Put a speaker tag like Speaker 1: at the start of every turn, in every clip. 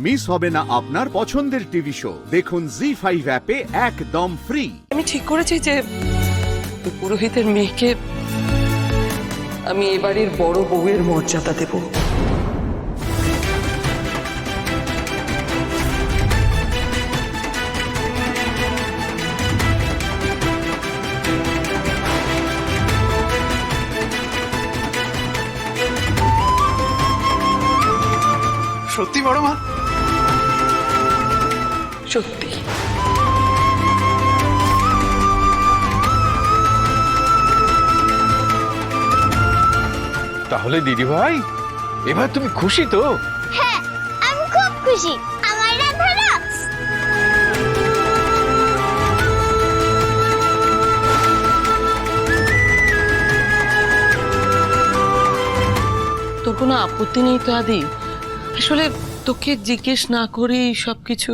Speaker 1: Miss হবে না আপনার পছন্দের টিভি শো। দেখুন জি5 অ্যাপে একদম ফ্রি।
Speaker 2: আমি ঠিক করেছি যে পুরোহিতের মেয়েকে আমি এবারের বড় বউয়ের মর্যাদা দেব।
Speaker 3: সত্যি বড় মা?
Speaker 2: সত্যি।
Speaker 3: তাহলে দিদি ভাই এবার তুমি খুশি তো?
Speaker 4: হ্যাঁ, আমি খুব খুশি। আমার রাধা রাক্স।
Speaker 2: তোর কোনো আপত্তি নেই তো আদি? আসলে তোকে জিজ্ঞেস না করেই সবকিছু।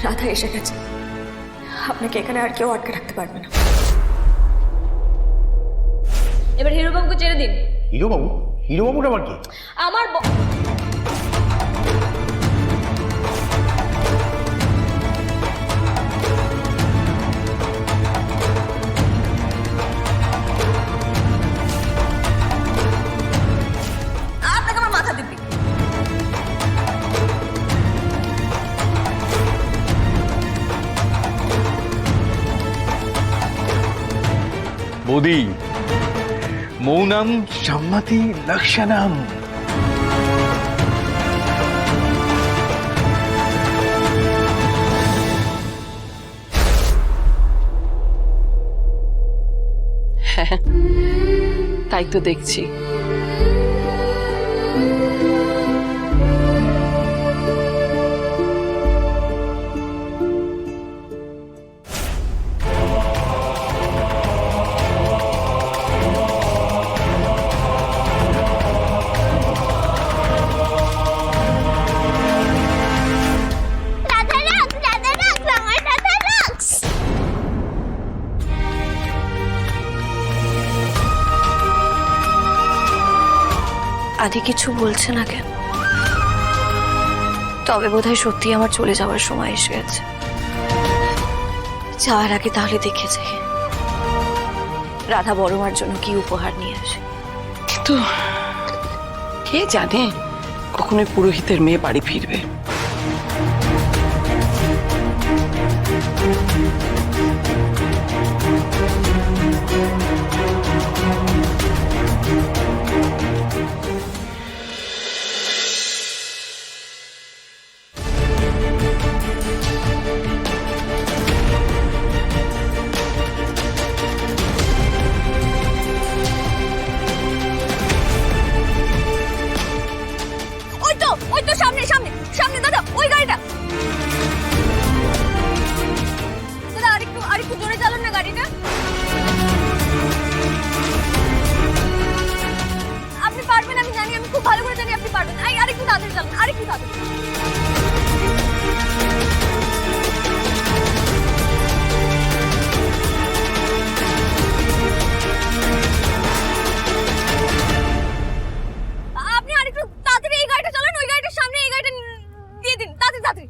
Speaker 5: রাধা এসে গেছে, আপনাকে এখানে আর কেউ আটকে রাখতে পারবে না। এবার হিরোবাবুকে ছেড়ে দিন।
Speaker 3: হিরোবাবু? হিরোবাবুটা আবার কি?
Speaker 5: আমার আপনাকে আমার মাথা দিবি।
Speaker 3: বৌদি, মৌনাম সম্মতি লক্ষণম।
Speaker 2: হ্যাঁ, তাই তো দেখছি।
Speaker 4: রাধা রাক্স, রাধা রাক্স, আমার রাধা রাক্স।
Speaker 5: আদি কিছু বলছে না কেন? তবে বোধহয় সত্যি আমার চলে যাওয়ার সময় এসে গেছে। যাওয়ার আগে তাহলে দেখে যাই রাধা বড়মার জন্য কি উপহার নিয়ে আসে।
Speaker 2: কিন্তু কে জানে কখন ওই পুরোহিতের মেয়ে বাড়ি ফিরবে।
Speaker 5: ওই তো সামনে সামনে সামনে দাদা, ওই গাড়িটা। দাদা আরেকটু জোরে চালান না গাড়িটা। আপনি পারবেন, আমি জানি, আমি খুব ভালো করে জানি আপনি পারবেন। আরেকটু তাড়াতাড়ি চালান, আরেকটু তাড়াতাড়ি। আপনি আরেকটু তাড়াতাড়ি এই গাড়িটা চালান, ওই গাড়িটার সামনে এই গাড়িটা দিয়ে দিন, তাড়াতাড়ি তাড়াতাড়ি।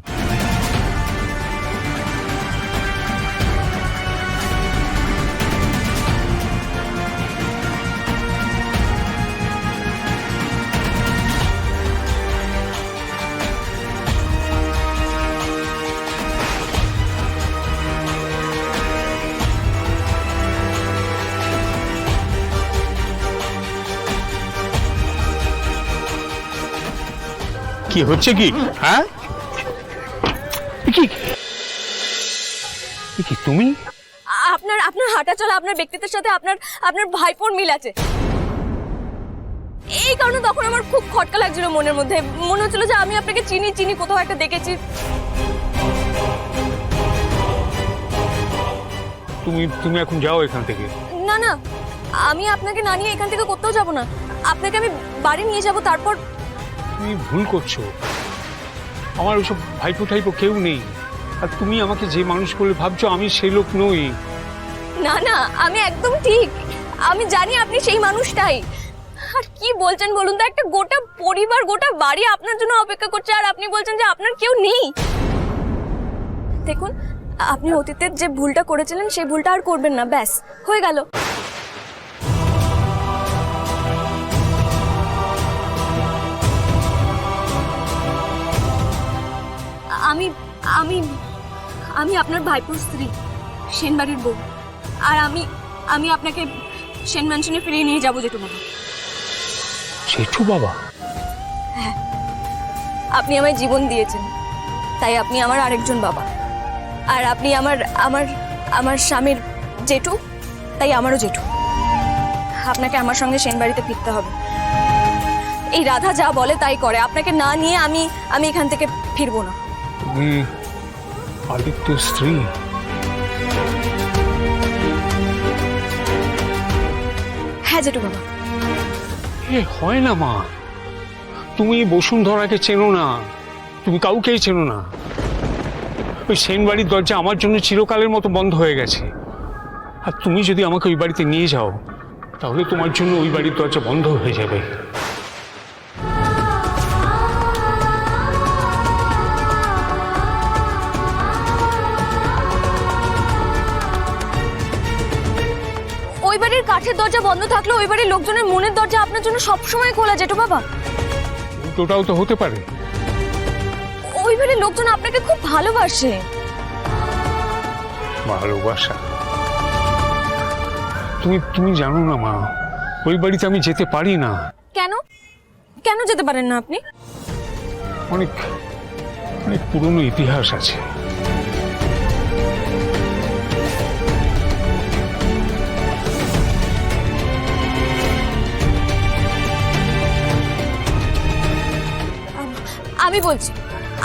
Speaker 3: কি হচ্ছে কি? হ্যাঁ, কি তুমি?
Speaker 5: আপনার হাঁটা চলা, আপনার ব্যক্তিত্বের সাথে আপনার ভাইপোর মিল আছে। এই কারণে তখন আমার খুব খটকা লাগছিল মনের মধ্যে। মনে হচ্ছিল যে আমি আপনাকে চিনি কোথাও একটা দেখেছি।
Speaker 3: তুমি এখন যাও এখান থেকে।
Speaker 5: না না, আমি আপনাকে না নিয়ে এখান থেকে কোথাও যাব না। আপনাকে আমি বাড়ি নিয়ে যাব, তারপর।
Speaker 3: তুমি ভুল করছো, আমার ওসব ভাইপো টাইপো কেউ নেই। আর তুমি আমাকে যে মানুষ বলে ভাবছো, আমি সেই লোক নই।
Speaker 5: না না, আমি একদম ঠিক। আমি জানি আপনি সেই মানুষটাই। আর কি বলছেন বলুন তো, একটা গোটা পরিবার, গোটা বাড়ি আপনার জন্য অপেক্ষা করছে, আর আপনি বলছেন যে আপনার কেউ নেই। দেখুন, আপনি অতীতের যে ভুলটা করেছিলেন সেই ভুলটা আর করবেন না, ব্যাস হয়ে গেল। আমি আমি আমি আপনার ভাইপোর স্ত্রী, সেনবাড়ির বউ। আর আমি আপনাকে সেন ম্যানশনে ফিরিয়ে নিয়ে যাবো জেঠু বাবা।
Speaker 3: জেঠু বাবা?
Speaker 5: আপনি আমায় জীবন দিয়েছেন, তাই আপনি আমার আরেকজন বাবা। আর আপনি আমার আমার আমার স্বামীর জেঠু, তাই আমারও জেঠু। আপনাকে আমার সঙ্গে সেনবাড়িতে ফিরতে হবে। এই রাধা যা বলে তাই করে, আপনাকে না নিয়ে আমি এখান থেকে ফিরবো না।
Speaker 3: তুমি আদিত্যর স্ত্রী?
Speaker 5: হ্যাঁ জেঠু বাবা।
Speaker 3: এ হয় না মা, তুমি বসুন্ধরাকে চেনো না, তুমি কাউকেই চেনো না। ওই সেন বাড়ির দরজা আমার জন্য চিরকালের মতো বন্ধ হয়ে গেছে। আর তুমি যদি আমাকে ওই বাড়িতে নিয়ে যাও, তাহলে তোমার জন্য ওই বাড়ির দরজা বন্ধ হয়ে যাবে।
Speaker 5: ওই বাড়ির কাঠের দরজা বন্ধ থাকলে ওই বাড়ির লোকজনের মনের দরজা আপনার জন্য সবসময় খোলা জেঠু বাবা।
Speaker 3: ওটাও তো হতে পারে।
Speaker 5: ওই বাড়ির লোকজন আপনাকে খুব ভালোবাসে।
Speaker 3: ভালোবাসা? তুমি জানো না মা, ওই বাড়িতে আমি যেতে পারি না।
Speaker 5: কেন কেন যেতে পারেন না আপনি?
Speaker 3: অনেক অনেক পুরনো ইতিহাস আছে।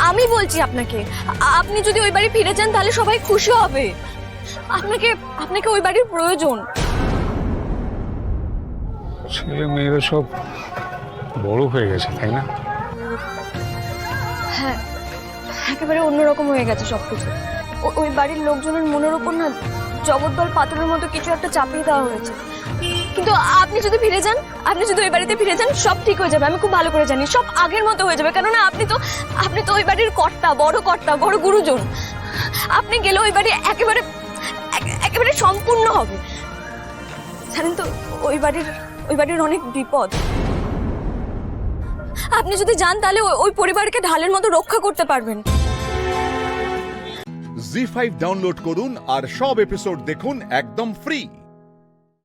Speaker 5: আমি বলছি আপনাকে, আপনি যদি ওই বাড়ি ফিরে যান তাহলে সবাই খুশি হবে। আপনাকে ওই বাড়ির প্রয়োজন।
Speaker 3: ছেলে মেয়েরা সব বড় হয়ে গেছে, তাই না?
Speaker 5: হ্যাঁ, একেবারে অন্যরকম হয়ে গেছে সবকিছু। ওই বাড়ির লোকজনের মনের উপর না জগদ্দল পাথরের মতো কিছু একটা চাপিয়ে দেওয়া হয়েছে। কিন্তু আপনি যদি ওই বাড়িতে ফিরে যান, সব ঠিক হয়ে যাবে। আমি খুব ভালো করে জানি সব আগের মতো হয়ে যাবে, কেননা আপনি তো ওই বাড়ির কর্তা, বড় গুরুজন। আপনি গেলে ওই বাড়ি একেবারে সম্পূর্ণ হবে। জানেন তো, ওই বাড়ির অনেক বিপদ। আপনি যদি যান তাহলে ওই পরিবারকে ঢালের মতো রক্ষা করতে পারবেন।
Speaker 1: জি5 ডাউনলোড করুন আর সব এপিসোড দেখুন একদম ফ্রি।